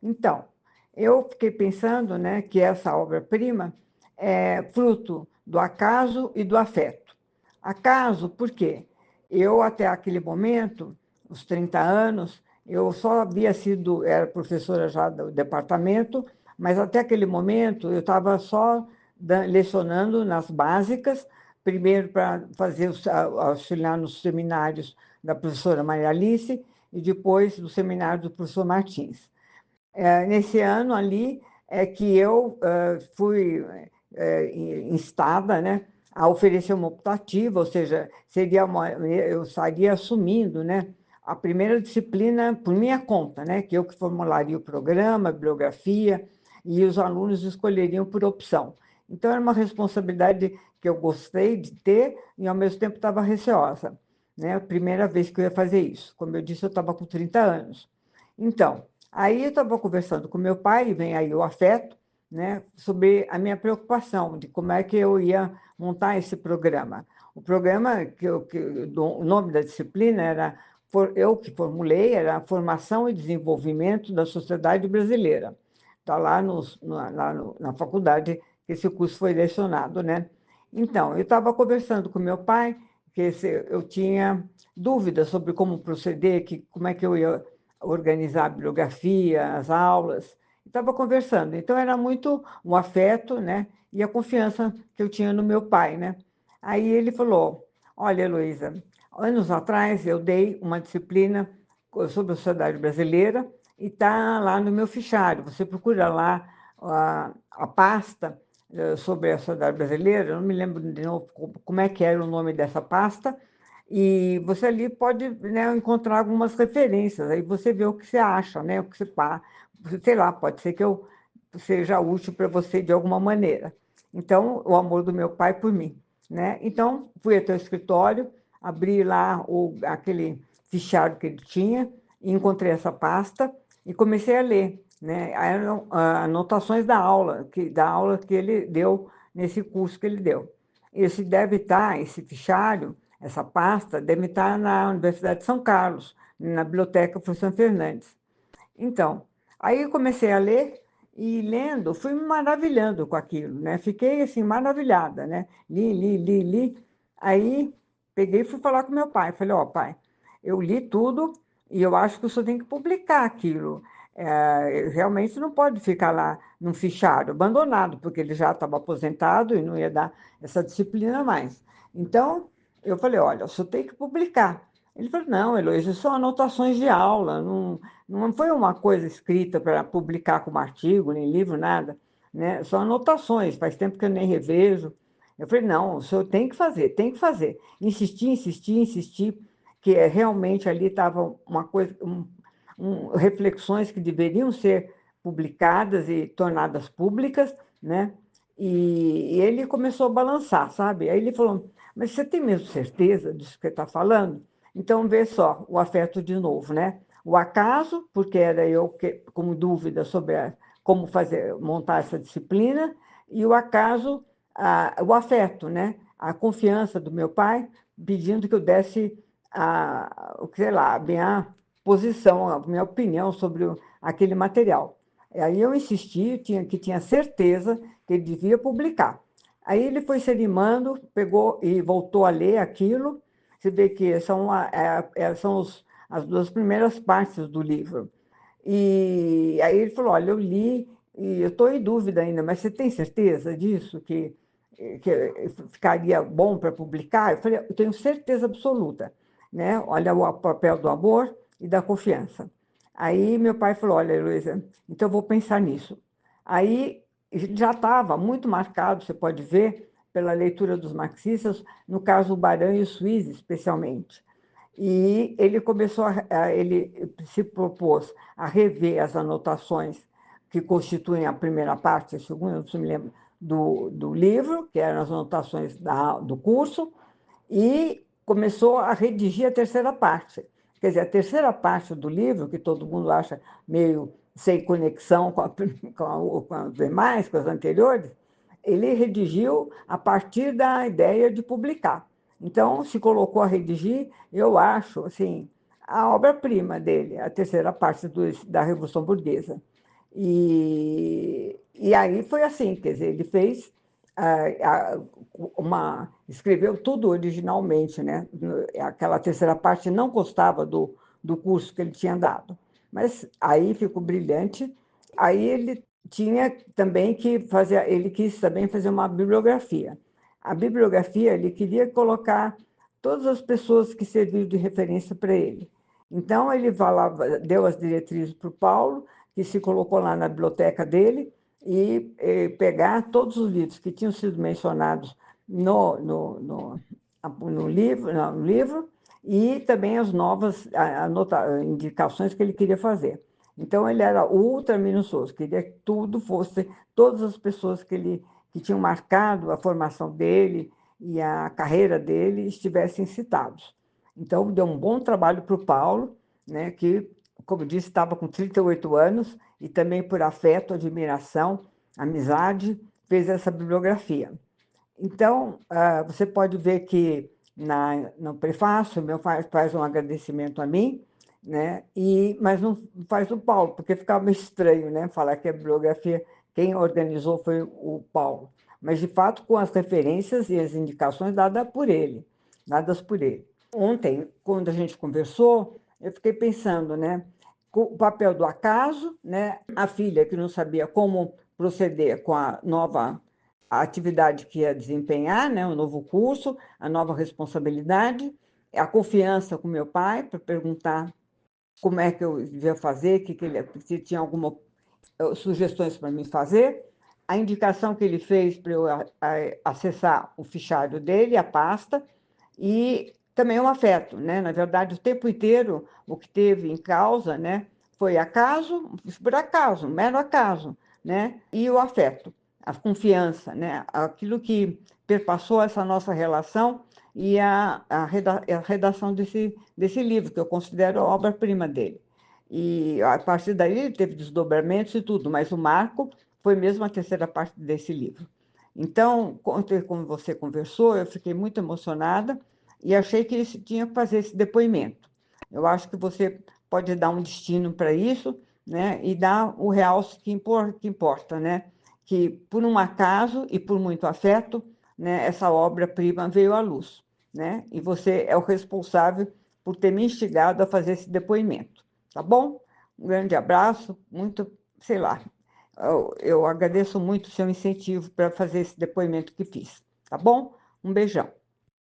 Então, eu fiquei pensando, né, que essa obra-prima é fruto do acaso e do afeto. Acaso, por quê? Eu, até aquele momento, os 30 anos, eu só havia sido, era professora já do departamento, mas até aquele momento eu estava só lecionando nas básicas, primeiro para fazer auxiliar nos seminários da professora Maria Alice e depois do seminário do professor Martins. Nesse ano ali é que eu fui instada, né, a oferecer uma optativa, ou seja, eu estaria assumindo, né, a primeira disciplina por minha conta, né, que eu que formularia o programa, a bibliografia, e os alunos escolheriam por opção. Então, era uma responsabilidade que eu gostei de ter e, ao mesmo tempo, estava receosa, né? A primeira vez que eu ia fazer isso. Como eu disse, eu estava com 30 anos. Então, aí eu estava conversando com meu pai, e vem aí o afeto, né, sobre a minha preocupação de como é que eu ia montar esse programa. O programa, o nome da disciplina era, eu que formulei, era Formação e Desenvolvimento da Sociedade Brasileira. Está lá, na faculdade que esse curso foi lecionado, né? Então, eu estava conversando com meu pai, eu tinha dúvidas sobre como proceder, como é que eu ia organizar a bibliografia, as aulas, estava conversando. Então, era muito um afeto, né? E a confiança que eu tinha no meu pai, né? Aí ele falou, olha, Heloísa, anos atrás eu dei uma disciplina sobre a sociedade brasileira e está lá no meu fichário. Você procura lá a pasta sobre a sociedade brasileira, eu não me lembro de novo como é que era o nome dessa pasta, e você ali pode, né, encontrar algumas referências, aí você vê o que você acha, né, o que você, sei lá, pode ser que eu seja útil para você de alguma maneira. Então, o amor do meu pai por mim, né? Então, fui até o escritório, abri lá aquele fichário que ele tinha, e encontrei essa pasta e comecei a ler, né? Eram anotações da aula que ele deu nesse curso que ele deu. Esse fichário, essa pasta, deve estar na Universidade de São Carlos, na Biblioteca Professor Fernandes. Então, aí eu comecei a ler e lendo, fui me maravilhando com aquilo, né? Fiquei assim maravilhada, né? Li. Aí peguei e fui falar com meu pai. Falei, ó, pai, eu li tudo e eu acho que o senhor tem que publicar aquilo. Realmente não pode ficar lá num fichário abandonado, porque ele já estava aposentado e não ia dar essa disciplina mais. Então, eu falei, olha, o senhor tem que publicar. Ele falou, não, Heloísa, são anotações de aula, não foi uma coisa escrita para publicar como artigo, nem livro, nada, né? São anotações, faz tempo que eu nem revejo. Eu falei, não, o senhor tem que fazer, tem que fazer. Insisti, que realmente ali estava uma coisa, reflexões que deveriam ser publicadas e tornadas públicas, né? E ele começou a balançar, sabe? Aí ele falou, mas você tem mesmo certeza disso que está falando? Então, vê só, o afeto de novo, né? O acaso, porque era eu que, com dúvida sobre como montar essa disciplina, e o acaso, o afeto, né? A confiança do meu pai, pedindo que eu desse sei lá, a minha posição, a minha opinião sobre aquele material. Aí eu insisti, que tinha certeza que ele devia publicar. Aí ele foi se animando, pegou e voltou a ler aquilo. Você vê que são as duas primeiras partes do livro. E aí ele falou, olha, eu li e eu estou em dúvida ainda, mas você tem certeza disso, que ficaria bom para publicar? Eu falei, eu tenho certeza absoluta, né? Olha o papel do amor e da confiança. Aí meu pai falou, olha, Heloísa, então eu vou pensar nisso. Aí já estava muito marcado, você pode ver, pela leitura dos marxistas, no caso o Baran e o Suíze, especialmente. E ele se propôs a rever as anotações que constituem a primeira parte, a segunda, não se me lembro, do livro, que eram as anotações do curso, e começou a redigir a terceira parte. Quer dizer, a terceira parte do livro, que todo mundo acha meio sem conexão com as demais, com as anteriores, ele redigiu a partir da ideia de publicar. Então, se colocou a redigir, eu acho, assim, a obra-prima dele, a terceira parte da Revolução Burguesa. E aí foi assim, quer dizer, ele fez escreveu tudo originalmente, né? Aquela terceira parte não constava do curso que ele tinha dado, mas aí ficou brilhante. Aí ele tinha também que fazer, ele quis também fazer uma bibliografia. A bibliografia, ele queria colocar todas as pessoas que serviram de referência para ele. Então, ele falava, deu as diretrizes para o Paulo, que se colocou lá na biblioteca dele, pegar todos os livros que tinham sido mencionados no livro e também as novas indicações que ele queria fazer. Então, ele era ultra minucioso, queria que tudo fosse, todas as pessoas que tinham marcado a formação dele e a carreira dele estivessem citados. Então, deu um bom trabalho para o Paulo, né, que, como eu disse, estava com 38 anos, e também por afeto, admiração, amizade, fez essa bibliografia. Então, você pode ver que no prefácio, meu pai faz um agradecimento a mim, né? Mas não faz o Paulo, porque ficava meio estranho, né? Falar que a bibliografia, quem organizou foi o Paulo. Mas, de fato, com as referências e as indicações dadas por ele. Ontem, quando a gente conversou, eu fiquei pensando, né? O papel do acaso, né? A filha que não sabia como proceder com a nova atividade que ia desempenhar, né? O novo curso, a nova responsabilidade, a confiança com meu pai para perguntar como é que eu devia fazer, se tinha alguma sugestões para me fazer, a indicação que ele fez para eu acessar o fichário dele, a pasta, e também o afeto, né? Na verdade, o tempo inteiro, o que teve em causa, né, foi acaso, por acaso, mero acaso, né? E o afeto, a confiança, né? Aquilo que perpassou essa nossa relação e a redação desse livro, que eu considero a obra-prima dele. E a partir daí ele teve desdobramentos e tudo, mas o marco foi mesmo a terceira parte desse livro. Então, como você conversou, eu fiquei muito emocionada e achei que ele tinha que fazer esse depoimento. Eu acho que você pode dar um destino para isso, né, e dar o realce que importa, né, que por um acaso e por muito afeto, né, essa obra-prima veio à luz, né, e você é o responsável por ter me instigado a fazer esse depoimento, tá bom? Um grande abraço, muito, sei lá, eu agradeço muito o seu incentivo para fazer esse depoimento que fiz, tá bom? Um beijão.